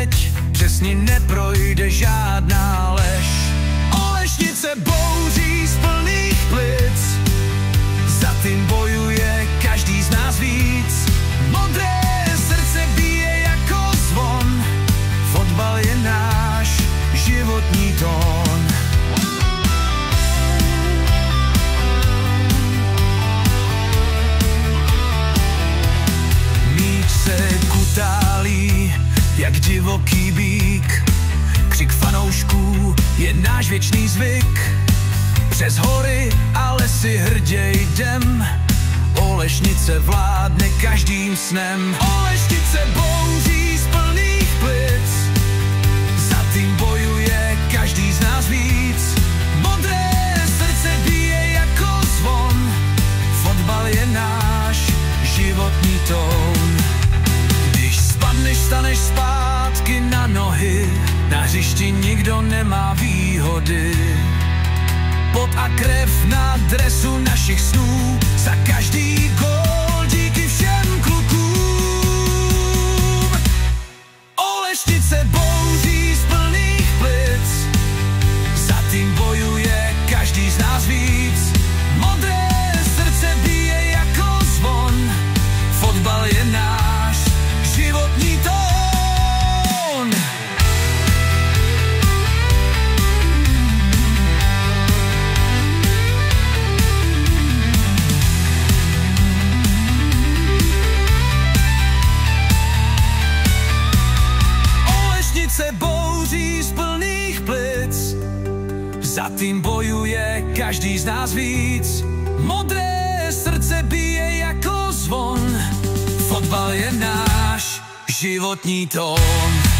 teď přesně neprojde žádná lež. Olešnice bouří z plných plic, za tím bojuje každý z nás víc. Modré srdce bije jako zvon, fotbal je náš životní tón. Míč se kutálí jak divoký býk, křik fanoušků je náš věčný zvyk. Přes hory a lesy hrdě jdem, Olešnice vládne každým snem. Olešnice bouří z plných plic, za tým bojuje každý z nás víc. Modré srdce bije jako zvon, fotbal je náš životní tón. Když spadneš, staneš zpátky na nohy, na hřišti nikdo nemá výhody. Pot a krev na dresu našich snů, za každý gól díky všem klukům. Olešnice bouří z plných plic, za tým bojuje každý z nás víc. Modré srdce bije jako zvon, fotbal je náš životní tón. Se bouří z plných plic, za tým bojuje každý z nás víc. Modré srdce bije jako zvon, fotbal je náš životní tón.